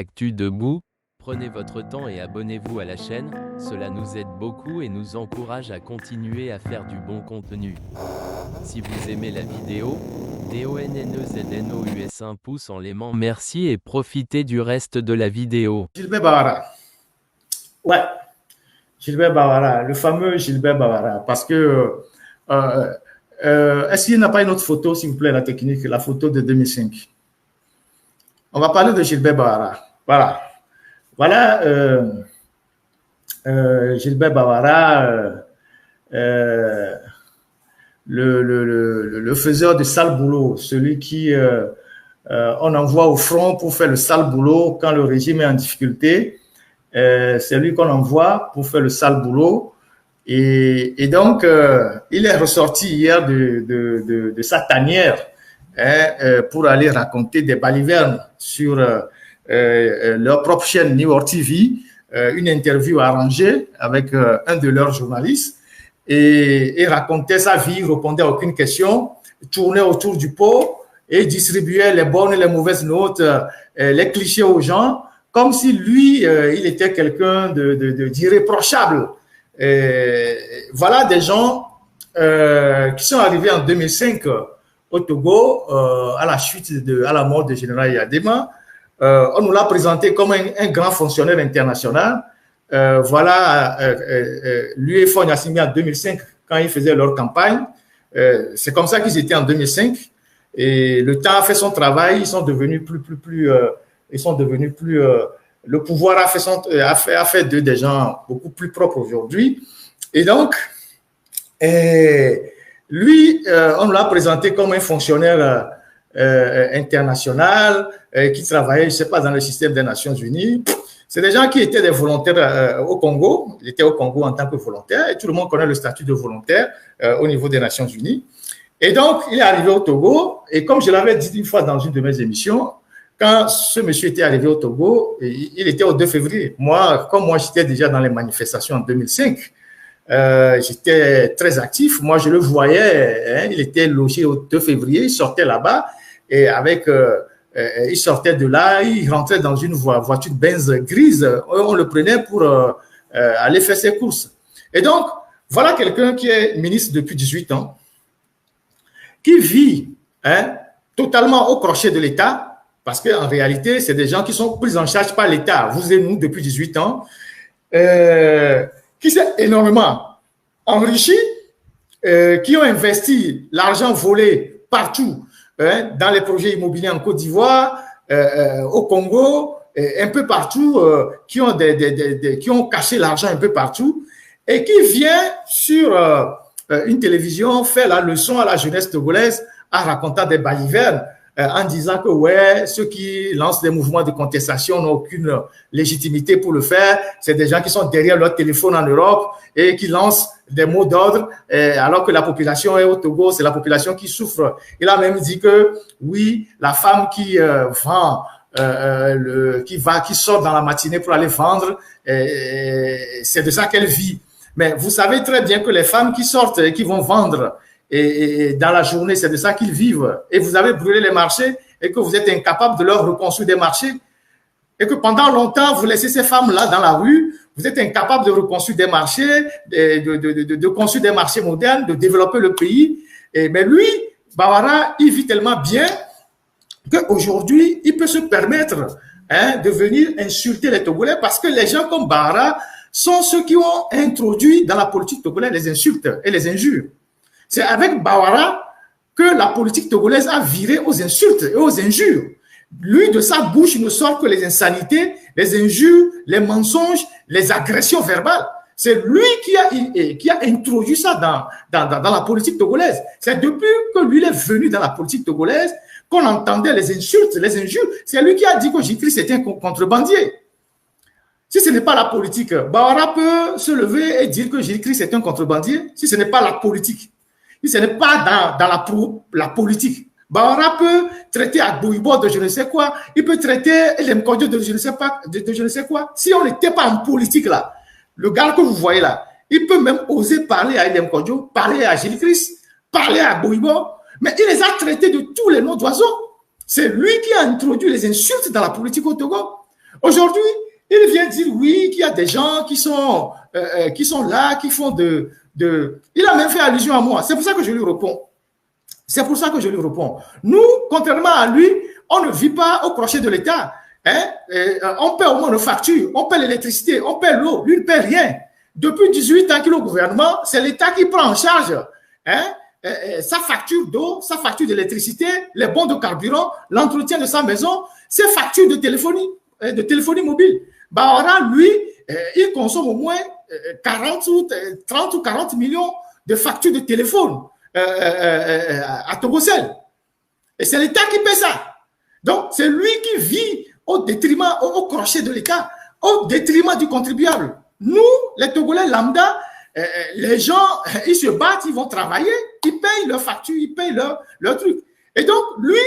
Actu Debout, prenez votre temps et abonnez-vous à la chaîne, cela nous aide beaucoup et nous encourage à continuer à faire du bon contenu. Si vous aimez la vidéo, DONNEZNOUS un pouce en l'aimant, merci et profitez du reste de la vidéo. Gilbert Bawara. Ouais, Gilbert Bawara, le fameux Gilbert Bawara. Parce que, est-ce qu'il n'y a pas une autre photo, s'il vous plaît, la technique, la photo de 2005? On va parler de Gilbert Bawara. Voilà. Voilà Gilbert Bawara, le faiseur de sale boulot, celui qui on envoie au front pour faire le sale boulot quand le régime est en difficulté. C'est lui qu'on envoie pour faire le sale boulot. Et donc, il est ressorti hier de sa tanière pour aller raconter des balivernes sur leur propre chaîne New York TV, une interview arrangée avec un de leurs journalistes, et racontait sa vie, répondait à aucune question, tournait autour du pot et distribuait les bonnes et les mauvaises notes, les clichés aux gens, comme si lui, il était quelqu'un d'irréprochable. Voilà des gens qui sont arrivés en 2005 au Togo à la mort du général Yadema. On nous l'a présenté comme un grand fonctionnaire international. Voilà, lui et Faure Gnassingbé en 2005, quand ils faisaient leur campagne. C'est comme ça qu'ils étaient en 2005. Et le temps a fait son travail, ils sont devenus le pouvoir a fait d'eux des gens beaucoup plus propres aujourd'hui. Et donc, lui, on l'a présenté comme un fonctionnaire international qui travaillait, je ne sais pas, dans le système des Nations Unies. C'est des gens qui étaient des volontaires au Congo. Il était au Congo en tant que volontaire et tout le monde connaît le statut de volontaire au niveau des Nations Unies. Et donc, il est arrivé au Togo et comme je l'avais dit une fois dans une de mes émissions, quand ce monsieur était arrivé au Togo, il était au 2 février. Comme moi, j'étais déjà dans les manifestations en 2005, j'étais très actif. Moi, je le voyais, il était logé au 2 février, il sortait là-bas et il sortait de là, il rentrait dans une voiture Benz grise. On le prenait pour aller faire ses courses. Et donc, voilà quelqu'un qui est ministre depuis 18 ans, qui vit totalement au crochet de l'État, parce qu'en réalité, c'est des gens qui sont pris en charge par l'État, vous et nous, depuis 18 ans, qui s'est énormément enrichi, qui ont investi l'argent volé partout, dans les projets immobiliers en Côte d'Ivoire, au Congo, un peu partout, qui ont caché l'argent un peu partout, et qui vient sur une télévision faire la leçon à la jeunesse togolaise en racontant des balivernes, en disant que ouais, ceux qui lancent des mouvements de contestation n'ont aucune légitimité pour le faire. C'est des gens qui sont derrière leur téléphone en Europe et qui lancent des mots d'ordre, alors que la population est au Togo, c'est la population qui souffre. Il a même dit que oui, la femme qui vend, qui sort dans la matinée pour aller vendre, c'est de ça qu'elle vit. Mais vous savez très bien que les femmes qui sortent et qui vont vendre et dans la journée, c'est de ça qu'ils vivent. Et vous avez brûlé les marchés et que vous êtes incapable de leur reconstruire des marchés. Et que pendant longtemps, vous laissez ces femmes-là dans la rue, vous êtes incapable de reconstruire des marchés, de construire des marchés modernes, de développer le pays. Mais lui, Bawara, il vit tellement bien qu'aujourd'hui, il peut se permettre de venir insulter les Togolais parce que les gens comme Bawara sont ceux qui ont introduit dans la politique togolaise les insultes et les injures. C'est avec Bawara que la politique togolaise a viré aux insultes et aux injures. Lui, de sa bouche, il ne sort que les insanités, les injures, les mensonges, les agressions verbales. C'est lui qui a introduit ça dans la politique togolaise. C'est depuis que lui est venu dans la politique togolaise qu'on entendait les insultes, les injures. C'est lui qui a dit que Jésus c'était un contrebandier. Si ce n'est pas la politique, Bawara peut se lever et dire que Jésus-Christ est un contrebandier. Si ce n'est pas la politique, si ce n'est pas dans la politique, Bawara peut traiter Agboibo de je ne sais quoi, il peut traiter Lemkodjo de je ne sais quoi. Si on n'était pas en politique là, le gars que vous voyez là, il peut même oser parler à Lemkodjo, parler à Jésus-Christ, parler à Agboibo, mais il les a traités de tous les noms d'oiseaux. C'est lui qui a introduit les insultes dans la politique au Togo. Aujourd'hui, il vient dire oui, qu'il y a des gens qui sont là, qui font de... Il a même fait allusion à moi. C'est pour ça que je lui réponds. C'est pour ça que je lui réponds. Nous, contrairement à lui, on ne vit pas au crochet de l'État. Hein? On paie au moins nos factures, on paie l'électricité, on paie l'eau. Lui, il ne paie rien. Depuis 18 ans qu'il est au gouvernement, c'est l'État qui prend en charge sa facture d'eau, sa facture d'électricité, les bons de carburant, l'entretien de sa maison, ses factures de téléphonie mobile. Bawara, lui, il consomme au moins 30 ou 40 millions de factures de téléphone à Togocel. Et c'est l'État qui paie ça. Donc, c'est lui qui vit au détriment, au crochet de l'État, au détriment du contribuable. Nous, les Togolais lambda, les gens, ils se battent, ils vont travailler, ils payent leurs factures, ils payent leurs trucs. Et donc, lui,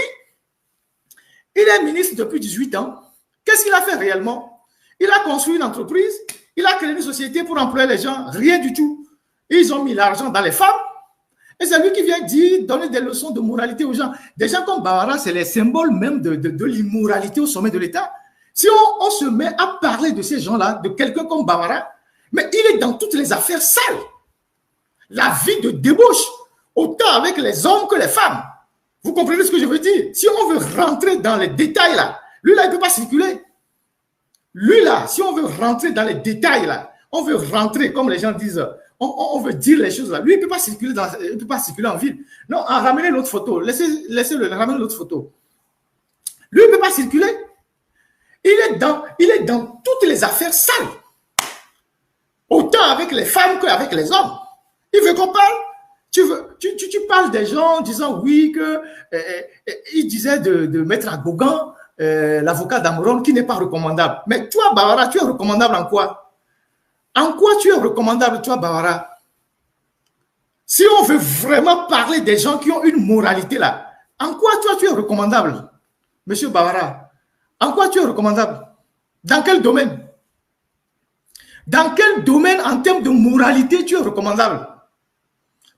il est ministre depuis 18 ans. Qu'est-ce qu'il a fait réellement? Il a construit une entreprise, il a créé une société pour employer les gens, rien du tout. Ils ont mis l'argent dans les femmes. Et c'est lui qui vient dire, donner des leçons de moralité aux gens. Des gens comme Bawara, c'est les symboles même de l'immoralité au sommet de l'État. Si on se met à parler de ces gens-là, de quelqu'un comme Bawara, mais il est dans toutes les affaires sales. La vie de débauche, autant avec les hommes que les femmes. Vous comprenez ce que je veux dire? Si on veut rentrer dans les détails là, lui là, il ne peut pas circuler. Lui là, si on veut rentrer dans les détails là, on veut rentrer, comme les gens disent, on veut dire les choses là. Lui, il ne peut pas circuler en ville. Non, ramenez l'autre photo. Laissez-le ramener l'autre photo. Lui, il ne peut pas circuler. Il est dans toutes les affaires sales. Autant avec les femmes qu'avec les hommes. Il veut qu'on parle. Tu parles des gens en disant oui que il disait de mettre à Gauguin l'avocat d'Amron qui n'est pas recommandable. Mais toi, Bawara, tu es recommandable en quoi? En quoi tu es recommandable, toi, Bawara? Si on veut vraiment parler des gens qui ont une moralité là, en quoi toi tu es recommandable, monsieur Bawara? En quoi tu es recommandable? Dans quel domaine? Dans quel domaine en termes de moralité tu es recommandable?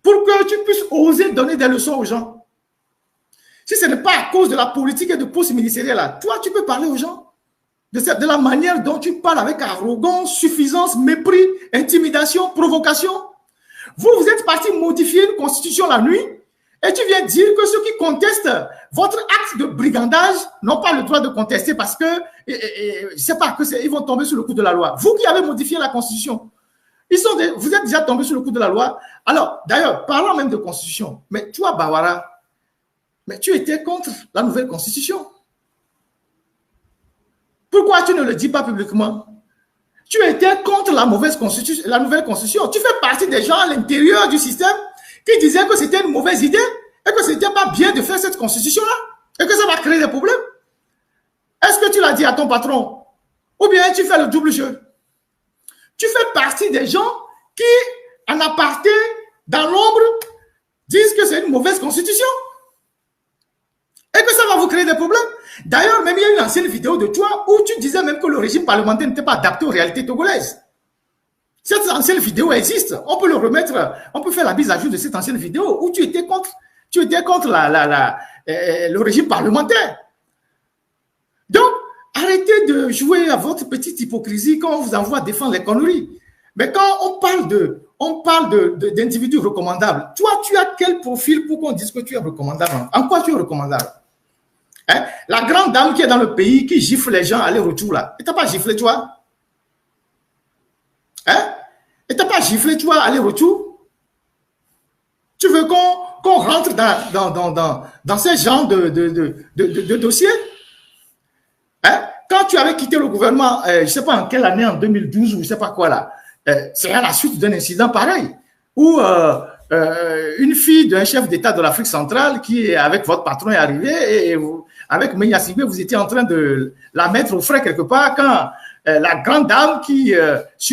Pour que tu puisses oser donner des leçons aux gens. Si ce n'est pas à cause de la politique et de poste ministériel là, toi tu peux parler aux gens de la manière dont tu parles avec arrogance, suffisance, mépris, intimidation, provocation. Vous êtes parti modifier une constitution la nuit et tu viens dire que ceux qui contestent votre acte de brigandage n'ont pas le droit de contester parce que c'est pas que ils vont tomber sous le coup de la loi. Vous qui avez modifié la constitution, vous êtes déjà tombé sous le coup de la loi. Alors, d'ailleurs, parlant même de constitution, mais toi, Bawara, mais tu étais contre la nouvelle constitution. Pourquoi tu ne le dis pas publiquement? Tu étais contre la nouvelle constitution. Tu fais partie des gens à l'intérieur du système qui disaient que c'était une mauvaise idée et que ce n'était pas bien de faire cette constitution-là et que ça va créer des problèmes. Est-ce que tu l'as dit à ton patron? Ou bien tu fais le double jeu? Tu fais partie des gens qui, en aparté, dans l'ombre, disent que c'est une mauvaise constitution et que ça va vous créer des problèmes. D'ailleurs, même il y a une ancienne vidéo de toi où tu disais même que le régime parlementaire n'était pas adapté aux réalités togolaises. Cette ancienne vidéo existe. On peut le remettre, on peut faire la mise à jour de cette ancienne vidéo où tu étais contre le régime parlementaire. Donc, arrêtez de jouer à votre petite hypocrisie quand on vous envoie défendre les conneries. Mais quand on parle d'individus recommandables, toi, tu as quel profil pour qu'on dise que tu es recommandable? En quoi tu es recommandable? Hein? La grande dame qui est dans le pays, qui gifle les gens aller-retour là, elle t'a pas giflé, toi? Hein? Elle t'a pas giflé, toi, aller-retour? Tu veux qu'on rentre dans ce genre de dossier? Hein? Quand tu avais quitté le gouvernement, je ne sais pas en quelle année, en 2012 ou je ne sais pas quoi là, c'est à la suite d'un incident pareil, où une fille d'un chef d'État de l'Afrique centrale qui, avec votre patron, est arrivée et vous, avec Meya Sigbe, vous étiez en train de la mettre au frais quelque part quand la grande dame qui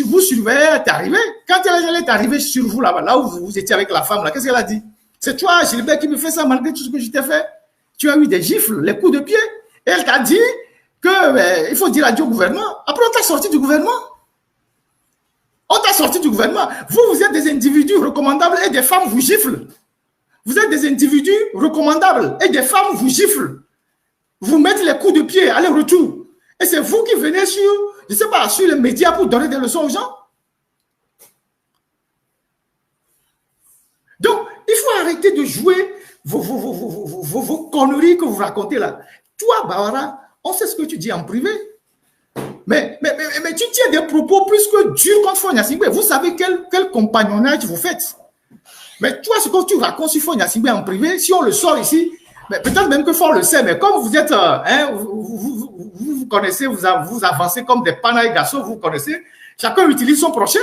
vous surveillait est arrivée. Quand elle est arrivée sur vous là où vous étiez avec la femme, là, qu'est-ce qu'elle a dit? C'est toi, Gilbert, qui me fait ça malgré tout ce que je t'ai fait. Tu as eu des gifles, les coups de pied. Et elle t'a dit qu'il faut dire adieu au gouvernement. Après, on t'a sorti du gouvernement. On t'a sorti du gouvernement. Vous êtes des individus recommandables et des femmes vous giflent. Vous êtes des individus recommandables et des femmes vous giflent. Vous mettez les coups de pied, aller-retour. Et c'est vous qui venez sur, je ne sais pas, sur les médias pour donner des leçons aux gens. Donc, il faut arrêter de jouer vos conneries que vous racontez là. Toi, Bawara, on sait ce que tu dis en privé. Mais tu tiens des propos plus que durs contre Faure Gnassingbé. Vous savez quel compagnonnage vous faites. Mais toi, ce que tu racontes sur Faure Gnassingbé en privé, si on le sort ici, peut-être même que Faure le sait, mais comme vous êtes, vous connaissez, vous avancez comme des panailles garçons, vous connaissez, chacun utilise son prochain.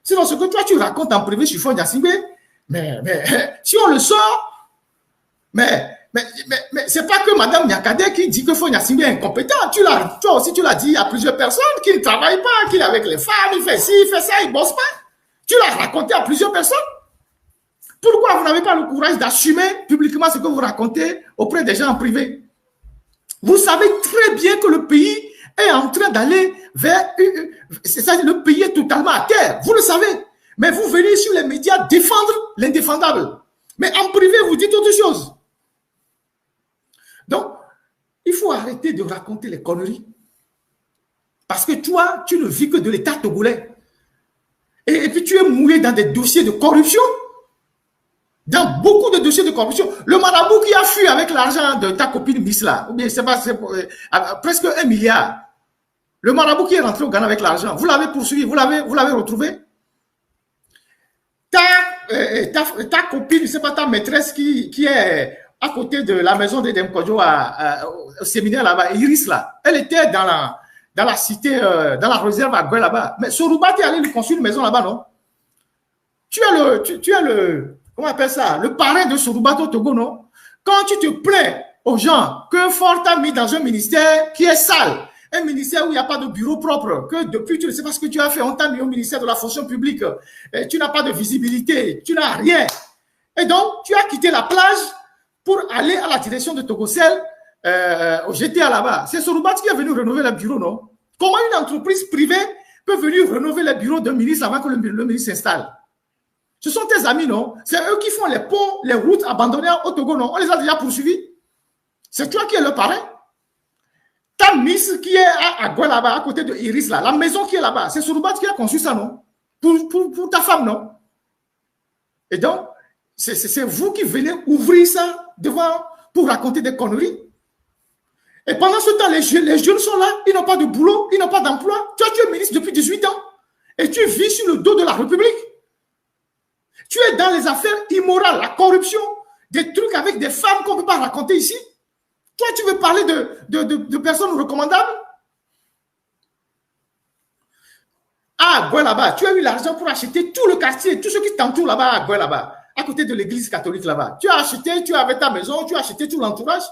Sinon, ce que toi, tu racontes en privé sur Faure Gnassingbé, mais si on le sort, mais c'est pas que Mme Nyakade qui dit que Faure Gnassingbé est incompétent. Toi aussi, tu l'as dit à plusieurs personnes qu'il ne travaille pas, qu'il est avec les femmes, il fait ci, il fait ça, il ne bosse pas. Tu l'as raconté à plusieurs personnes. Pourquoi vous n'avez pas le courage d'assumer publiquement ce que vous racontez auprès des gens en privé? Vous savez très bien que le pays est en train d'aller vers... C'est-à-dire le pays est totalement à terre. Vous le savez. Mais vous venez sur les médias défendre l'indéfendable. Mais en privé, vous dites autre chose. Donc, il faut arrêter de raconter les conneries. Parce que toi, tu ne vis que de l'État togolais. Et puis, tu es mouillé dans des dossiers de corruption. Dans beaucoup de dossiers de corruption. Le marabout qui a fui avec l'argent de ta copine Miss là, ou bien c'est pas, presque 1 milliard. Le marabout qui est rentré au Ghana avec l'argent, vous l'avez poursuivi, vous l'avez retrouvé. Ta copine, c'est pas ta maîtresse qui est à côté de la maison de Demkodjo au séminaire là-bas, Iris là. Elle était dans la cité, dans la réserve à Goué là-bas. Mais Sorouba, tu es allé lui construire une maison là-bas, non? Tu as le comment on appelle ça? Le parrain de Sorouba au Togo, non? Quand tu te plains aux gens que Faure t'a mis dans un ministère qui est sale, un ministère où il n'y a pas de bureau propre, que depuis tu ne sais pas ce que tu as fait, on t'a mis au ministère de la fonction publique, et tu n'as pas de visibilité, tu n'as rien. Et donc, tu as quitté la plage pour aller à la direction de Togocel, au GTA là-bas. C'est Sorouba qui est venu rénover le bureau, non? Comment une entreprise privée peut venir rénover le bureau d'un ministre avant que le ministre s'installe? Ce sont tes amis, non? C'est eux qui font les ponts, les routes abandonnées au Togo, non? On les a déjà poursuivis. C'est toi qui es le parrain. Ta Miss qui est à Goué là-bas, à côté de Iris, là, la maison qui est là-bas, c'est Sorouba qui a conçu ça, non? Pour ta femme, non? Et donc, c'est vous qui venez ouvrir ça devant pour raconter des conneries. Et pendant ce temps, les jeunes sont là, ils n'ont pas de boulot, ils n'ont pas d'emploi. Toi, tu es ministre depuis 18 ans et tu vis sur le dos de la République. Tu es dans les affaires immorales, la corruption, des trucs avec des femmes qu'on ne peut pas raconter ici. Toi, tu veux parler de personnes recommandables? Ah, Goué là-bas, tu as eu l'argent pour acheter tout le quartier, tout ce qui t'entoure là-bas, à Goué là-bas, à côté de l'église catholique là-bas. Tu as acheté, tu avais ta maison, tu as acheté tout l'entourage.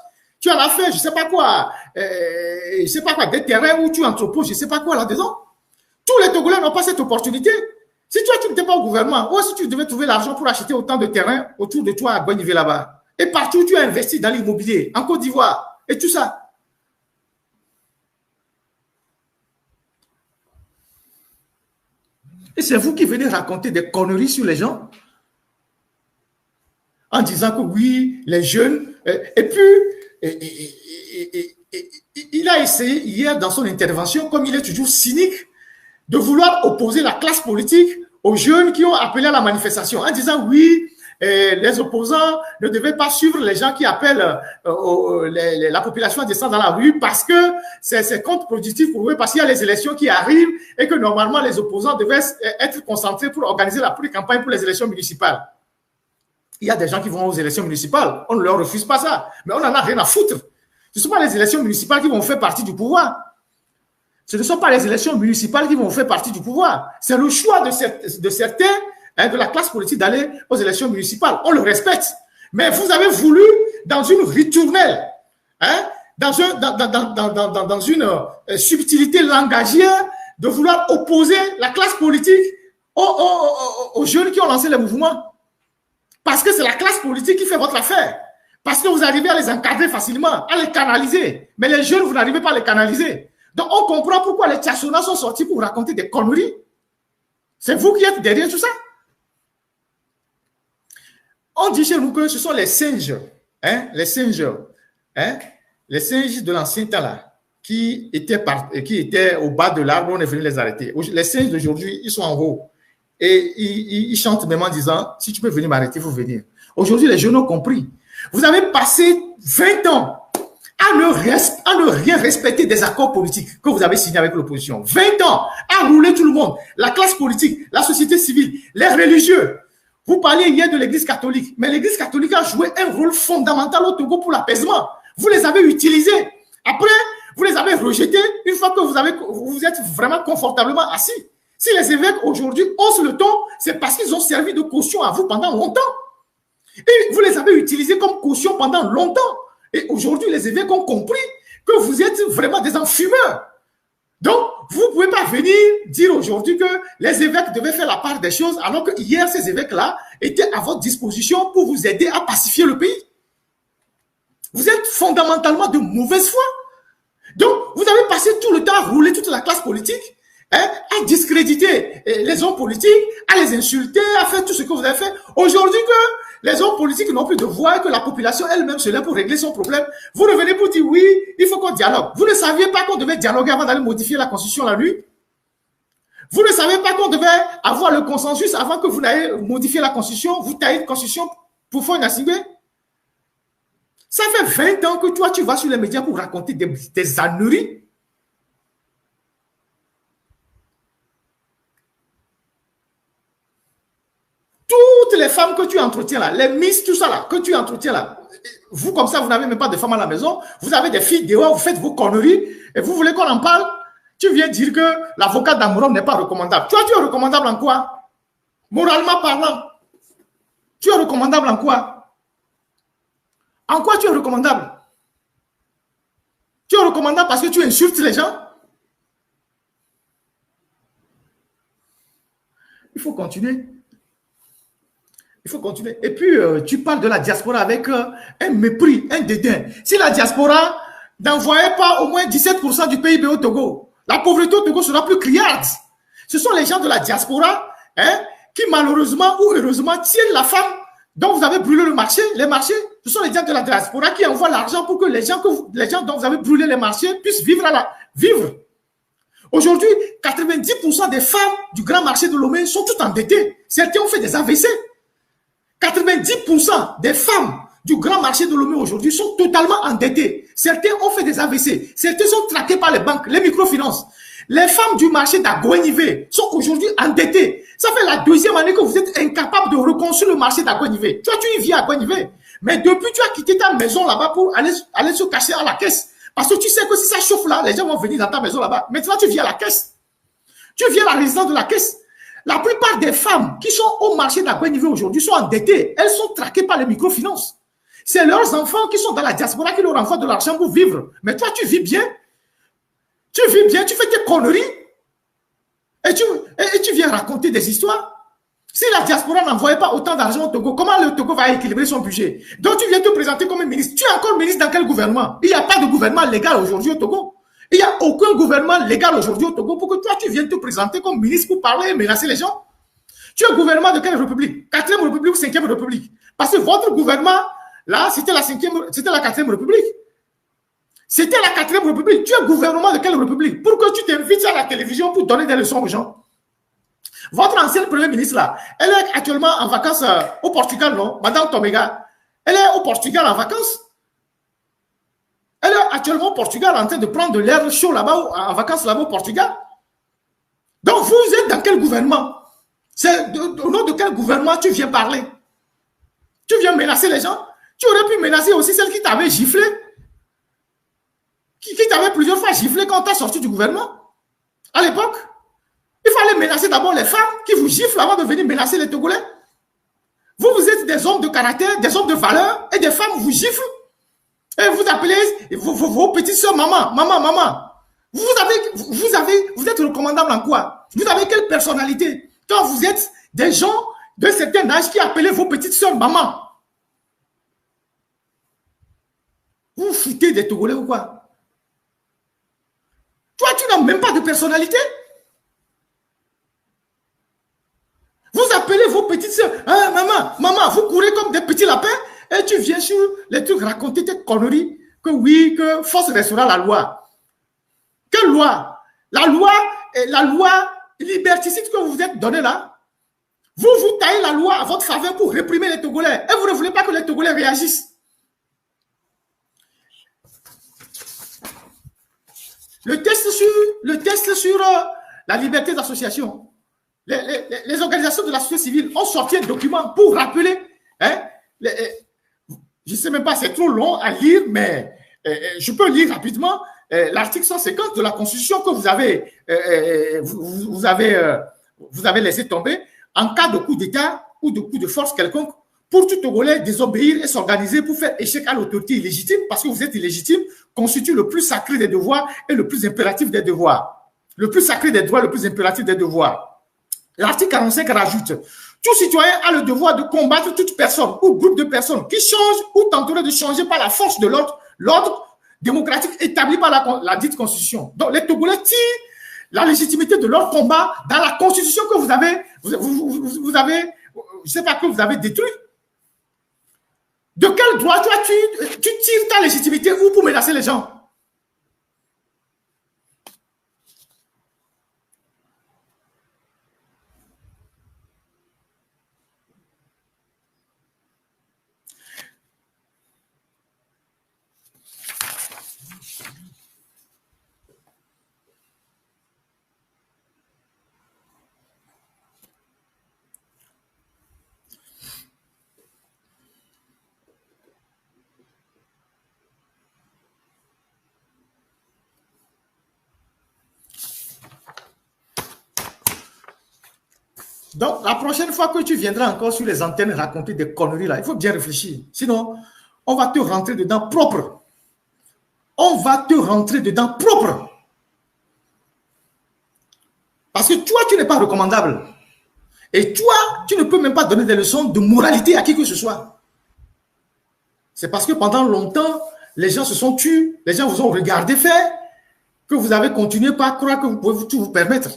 Tu as fait, je ne sais pas quoi, des terrains où tu entreposes, je ne sais pas quoi là-dedans. Tous les Togolais n'ont pas cette opportunité. Si toi, tu n'étais pas au gouvernement, ou si tu devais trouver l'argent pour acheter autant de terrains autour de toi à Guanivé là-bas, et partout, tu as investi dans l'immobilier, en Côte d'Ivoire, et tout ça. Et c'est vous qui venez raconter des conneries sur les gens, en disant que oui, les jeunes, et puis, il a essayé hier dans son intervention, comme il est toujours cynique, de vouloir opposer la classe politique aux jeunes qui ont appelé à la manifestation, en disant oui, les opposants ne devaient pas suivre les gens qui appellent la population à descendre dans la rue parce que c'est contre-productif pour eux, parce qu'il y a les élections qui arrivent et que normalement les opposants devaient être concentrés pour organiser la pré-campagne pour les élections municipales. Il y a des gens qui vont aux élections municipales, on ne leur refuse pas ça, mais on n'en a rien à foutre. Ce ne sont pas les élections municipales qui vont faire partie du pouvoir. Ce ne sont pas les élections municipales qui vont faire partie du pouvoir. C'est le choix de certains, de la classe politique d'aller aux élections municipales. On le respecte. Mais vous avez voulu, dans une ritournelle, dans une subtilité langagière, de vouloir opposer la classe politique aux jeunes qui ont lancé le mouvement. Parce que c'est la classe politique qui fait votre affaire. Parce que vous arrivez à les encadrer facilement, à les canaliser. Mais les jeunes, vous n'arrivez pas à les canaliser. Donc, on comprend pourquoi les Tchassona sont sortis pour raconter des conneries. C'est vous qui êtes derrière tout ça. On dit chez nous que ce sont les singes, les singes de l'ancien temps là, qui étaient au bas de l'arbre, on est venu les arrêter. Les singes d'aujourd'hui, ils sont en haut. Et ils chantent même en disant, si tu peux venir m'arrêter, il faut venir. Aujourd'hui, les jeunes ont compris. Vous avez passé 20 ans à ne rien respecter des accords politiques que vous avez signés avec l'opposition. 20 ans à rouler tout le monde. La classe politique, la société civile, les religieux. Vous parliez hier de l'église catholique, mais l'église catholique a joué un rôle fondamental au Togo pour l'apaisement. Vous les avez utilisés. Après, vous les avez rejetés une fois que vous êtes vraiment confortablement assis. Si les évêques aujourd'hui haussent le ton, c'est parce qu'ils ont servi de caution à vous pendant longtemps. Et vous les avez utilisés comme caution pendant longtemps. Et aujourd'hui, les évêques ont compris que vous êtes vraiment des enfumeurs. Donc, vous ne pouvez pas venir dire aujourd'hui que les évêques devaient faire la part des choses, alors que hier, ces évêques-là étaient à votre disposition pour vous aider à pacifier le pays. Vous êtes fondamentalement de mauvaise foi. Donc, vous avez passé tout le temps à rouler toute la classe politique, à discréditer les hommes politiques, à les insulter, à faire tout ce que vous avez fait. Aujourd'hui que les hommes politiques n'ont plus de voix et que la population elle-même se lève pour régler son problème, vous revenez pour dire oui, il faut qu'on dialogue. Vous ne saviez pas qu'on devait dialoguer avant d'aller modifier la constitution la nuit? Vous ne savez pas qu'on devait avoir le consensus avant que vous n'ayez modifié la constitution, vous taillez une constitution pour faire une assemblée? Ça fait 20 ans que toi, tu vas sur les médias pour raconter des âneries. Toutes les femmes que tu entretiens là, les miss, tout ça là, que tu entretiens là, vous comme ça, vous n'avez même pas de femmes à la maison, vous avez des filles dehors, vous faites vos conneries, et vous voulez qu'on en parle? Tu viens dire que l'avocat d'Amourov n'est pas recommandable. Toi, tu es recommandable en quoi? Moralement parlant, tu es recommandable en quoi? En quoi tu es recommandable? Tu es recommandable parce que tu insultes les gens? Il faut continuer. Il faut continuer. Et puis, tu parles de la diaspora avec un mépris, un dédain. Si la diaspora n'envoyait pas au moins 17% du PIB au Togo, la pauvreté au Togo sera plus criarde. Ce sont les gens de la diaspora qui, malheureusement ou heureusement, tiennent la femme dont vous avez brûlé le marché, les marchés. Ce sont les gens de la diaspora qui envoient l'argent pour que les gens dont vous avez brûlé les marchés puissent vivre. Aujourd'hui, 90% des femmes du grand marché de Lomé sont toutes endettées. Certains ont fait des AVC. 90% des femmes du grand marché de Lomé aujourd'hui sont totalement endettées. Certains ont fait des AVC. Certains sont traqués par les banques, les microfinances. Les femmes du marché d'Aguenivé sont aujourd'hui endettées. Ça fait la deuxième année que vous êtes incapable de reconstruire le marché d'Aguenivé. Toi, tu y vis à Aguenivé. Mais depuis, tu as quitté ta maison là-bas pour aller se cacher à la caisse. Parce que tu sais que si ça chauffe là, les gens vont venir dans ta maison là-bas. Maintenant, tu viens à la caisse. Tu viens à la résidence de la caisse. La plupart des femmes qui sont au marché d'Aguenivé aujourd'hui sont endettées. Elles sont traquées par les microfinances. C'est leurs enfants qui sont dans la diaspora qui leur envoient de l'argent pour vivre. Mais toi, tu vis bien. Tu vis bien, tu fais tes conneries. Et tu viens raconter des histoires. Si la diaspora n'envoyait pas autant d'argent au Togo, comment le Togo va équilibrer son budget? Donc tu viens te présenter comme un ministre. Tu es encore ministre dans quel gouvernement? Il n'y a pas de gouvernement légal aujourd'hui au Togo. Il n'y a aucun gouvernement légal aujourd'hui au Togo pour que toi tu viennes te présenter comme ministre pour parler et menacer les gens. Tu es gouvernement de quelle république? 4e république ou 5e république? Parce que votre gouvernement, là, c'était la 4e république. C'était la 4e république. Tu es gouvernement de quelle république? Pour que tu t'invites à la télévision pour donner des leçons aux gens. Votre ancienne première ministre là, elle est actuellement en vacances au Portugal, non? Madame Tomega, elle est au Portugal en vacances. Elle est actuellement au Portugal en train de prendre de l'air chaud là-bas, en vacances là-bas au Portugal. Donc vous êtes dans quel gouvernement? C'est au nom de quel gouvernement tu viens parler? Tu viens menacer les gens? Tu aurais pu menacer aussi celle qui t'avait giflé. Qui t'avait plusieurs fois giflé quand tu as sorti du gouvernement. À l'époque. Il fallait menacer d'abord les femmes qui vous giflent avant de venir menacer les Togolais. Vous êtes des hommes de caractère, des hommes de valeur, et des femmes vous giflent. Et vous appelez vos petites soeurs maman. Vous êtes recommandable en quoi? Vous avez quelle personnalité? Quand vous êtes des gens d'un certain âge qui appellent vos petites soeurs maman. Vous vous foutez des Togolais ou quoi? Toi, tu n'as même pas de personnalité. Vous appelez vos petites soeurs, hein, maman, vous courez comme des petits lapins et tu viens sur les trucs raconter tes conneries que oui, que force restera la loi. Quelle loi? La loi liberticide que vous vous êtes donnée là. Vous taillez la loi à votre faveur pour réprimer les Togolais. Et vous ne voulez pas que les Togolais réagissent. Le test sur la liberté d'association. Les organisations de la société civile ont sorti un document pour rappeler, hein, je ne sais même pas, c'est trop long à lire, mais je peux lire rapidement l'article 150 de la Constitution que vous avez laissé tomber. En cas de coup d'État ou de coup de force quelconque, pour tout Togolais, désobéir et s'organiser pour faire échec à l'autorité illégitime, parce que vous êtes illégitime, constitue le plus sacré des devoirs et le plus impératif des devoirs. Le plus sacré des droits, le plus impératif des devoirs. L'article 45 rajoute, tout citoyen a le devoir de combattre toute personne ou groupe de personnes qui change ou tenterait de changer par la force de l'ordre démocratique établi par la dite Constitution. Donc, les Togolais tirent la légitimité de leur combat dans la Constitution que vous avez, je sais pas, que vous avez détruit. De quel droit toi tu tires ta légitimité ou pour menacer les gens? Donc, la prochaine fois que tu viendras encore sur les antennes raconter des conneries là, il faut bien réfléchir. Sinon, on va te rentrer dedans propre. On va te rentrer dedans propre. Parce que toi, tu n'es pas recommandable. Et toi, tu ne peux même pas donner des leçons de moralité à qui que ce soit. C'est parce que pendant longtemps, les gens se sont tus, les gens vous ont regardé faire, que vous avez continué par croire que vous pouvez tout vous permettre.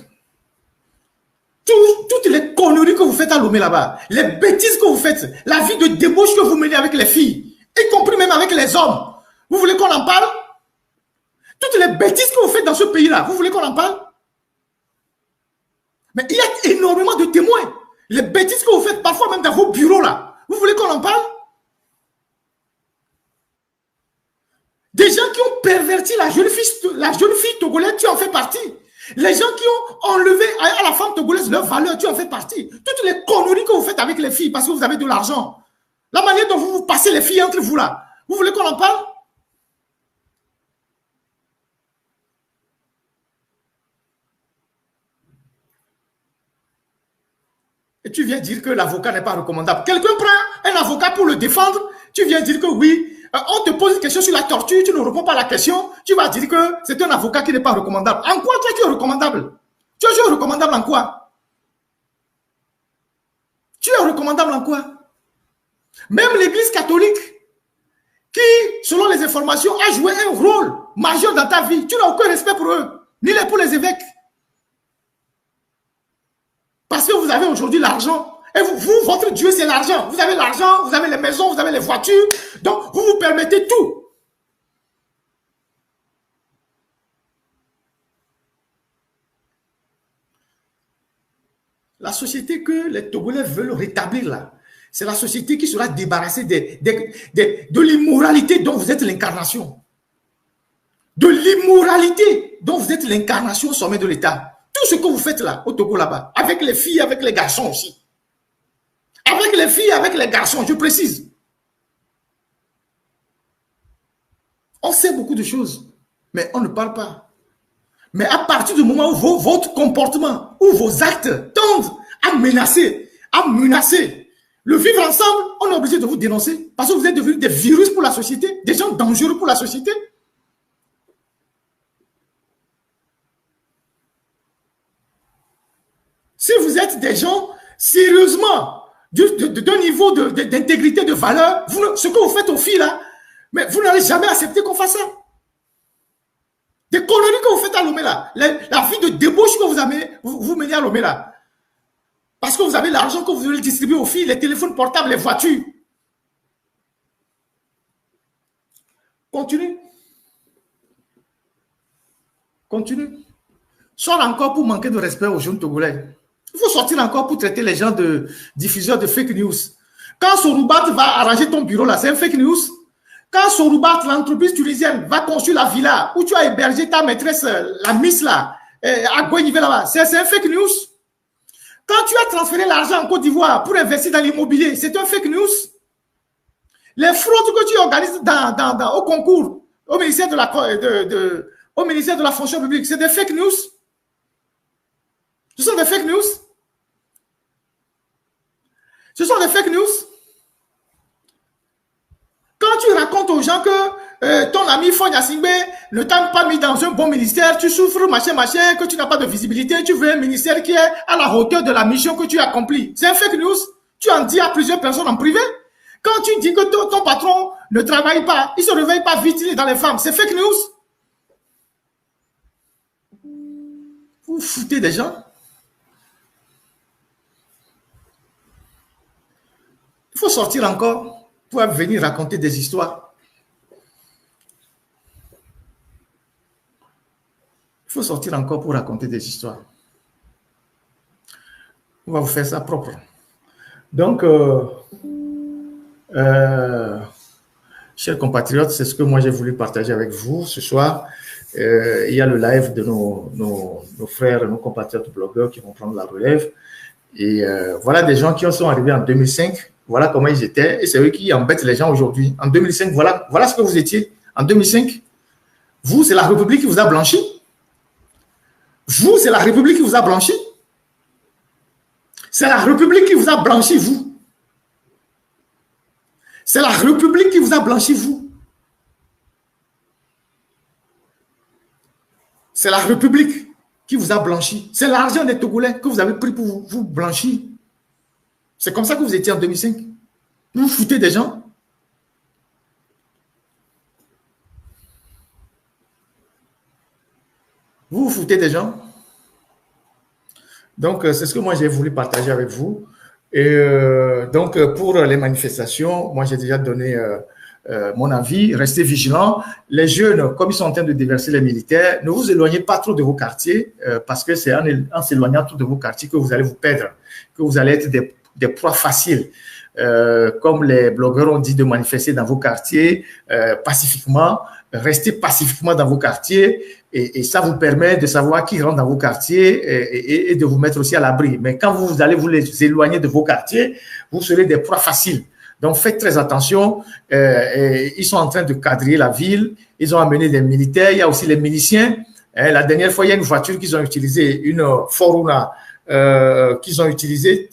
Toutes les conneries que vous faites à Lomé là-bas, les bêtises que vous faites, la vie de débauche que vous menez avec les filles, y compris même avec les hommes, vous voulez qu'on en parle? Toutes les bêtises que vous faites dans ce pays-là, vous voulez qu'on en parle? Mais il y a énormément de témoins. Les bêtises que vous faites, parfois même dans vos bureaux là, vous voulez qu'on en parle? Des gens qui ont perverti la jeune fille togolaise, tu en fais partie. Les gens qui ont enlevé à la femme togolaise leur valeur, tu en fais partie. Toutes les conneries que vous faites avec les filles parce que vous avez de l'argent. La manière dont vous passez les filles entre vous là, vous voulez qu'on en parle? Et tu viens dire que l'avocat n'est pas recommandable. Quelqu'un prend un avocat pour le défendre, tu viens dire que oui, on te pose une question sur la torture, tu ne réponds pas à la question, tu vas dire que c'est un avocat qui n'est pas recommandable. En quoi toi tu es recommandable? Tu es recommandable en quoi? Tu es recommandable en quoi? Même l'Église catholique, qui, selon les informations, a joué un rôle majeur dans ta vie, tu n'as aucun respect pour eux, ni pour les évêques. Parce que vous avez aujourd'hui l'argent. Et vous, votre Dieu, c'est l'argent. Vous avez l'argent, vous avez les maisons, vous avez les voitures. Donc, vous vous permettez tout. La société que les Togolais veulent rétablir là, c'est la société qui sera débarrassée de l'immoralité dont vous êtes l'incarnation. De l'immoralité dont vous êtes l'incarnation au sommet de l'État. Tout ce que vous faites là, au Togo là-bas, avec les filles, avec les garçons aussi. Avec les filles, avec les garçons, je précise. On sait beaucoup de choses, mais on ne parle pas. Mais à partir du moment où votre comportement, ou vos actes tendent à menacer le vivre ensemble, on est obligé de vous dénoncer parce que vous êtes devenus des virus pour la société, des gens dangereux pour la société. Si vous êtes des gens sérieusement d'un niveau d'intégrité, de valeur, ce que vous faites aux filles là, mais vous n'allez jamais accepter qu'on fasse ça. Des conneries que vous faites à Lomé là, la vie de débauche que vous menez à Lomé là, parce que vous avez l'argent que vous voulez distribuer aux filles, les téléphones portables, les voitures. Continue. Continue. Sors encore pour manquer de respect aux jeunes Togolais. Il faut sortir encore pour traiter les gens de diffuseurs de fake news. Quand Soroubat va arranger ton bureau là, c'est un fake news. Quand Soroubat, l'entreprise tunisienne, va construire la villa où tu as hébergé ta maîtresse, la Miss là, à Gouenivé là-bas, c'est un fake news. Quand tu as transféré l'argent en Côte d'Ivoire pour investir dans l'immobilier, c'est un fake news. Les fraudes que tu organises au concours, au ministère de la fonction publique, c'est des fake news. Ce sont des fake news. Ce sont des fake news. Quand tu racontes aux gens que ton ami Fonya Singbe ne t'a pas mis dans un bon ministère, tu souffres, machin, que tu n'as pas de visibilité, tu veux un ministère qui est à la hauteur de la mission que tu as accomplie. C'est un fake news. Tu en dis à plusieurs personnes en privé. Quand tu dis que ton patron ne travaille pas, il ne se réveille pas vite, il est dans les femmes, c'est fake news. Vous foutez des gens. Il faut sortir encore pour venir raconter des histoires. Il faut sortir encore pour raconter des histoires. On va vous faire ça propre. Donc, chers compatriotes, c'est ce que moi j'ai voulu partager avec vous ce soir. Il y a le live de nos frères, nos compatriotes blogueurs qui vont prendre la relève. Et voilà des gens qui sont arrivés en 2005. Voilà comment ils étaient. Et c'est eux qui embêtent les gens aujourd'hui. En 2005, voilà ce que vous étiez. En 2005, vous, c'est la République qui vous a blanchi. Vous, c'est la République qui vous a blanchi. C'est la République qui vous a blanchi, vous. C'est la République qui vous a blanchi, vous. C'est la République qui vous a blanchi. C'est l'argent des Togolais que vous avez pris pour vous blanchir. C'est comme ça que vous étiez en 2005. Vous vous foutez des gens. Vous vous foutez des gens. Donc, c'est ce que moi j'ai voulu partager avec vous. Et donc, pour les manifestations, moi j'ai déjà donné mon avis. Restez vigilants. Les jeunes, comme ils sont en train de déverser les militaires, ne vous éloignez pas trop de vos quartiers parce que c'est en s'éloignant trop de vos quartiers que vous allez vous perdre, que vous allez être des proies faciles. Comme les blogueurs ont dit de manifester dans vos quartiers pacifiquement, restez pacifiquement dans vos quartiers et ça vous permet de savoir qui rentre dans vos quartiers et de vous mettre aussi à l'abri. Mais quand vous allez vous les éloigner de vos quartiers, vous serez des proies faciles. Donc faites très attention. Ils sont en train de quadriller la ville. Ils ont amené des militaires. Il y a aussi les miliciens. La dernière fois, il y a une voiture qu'ils ont utilisée, une Foruna qu'ils ont utilisée,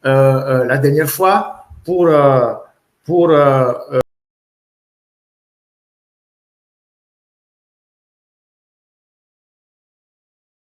la dernière fois pour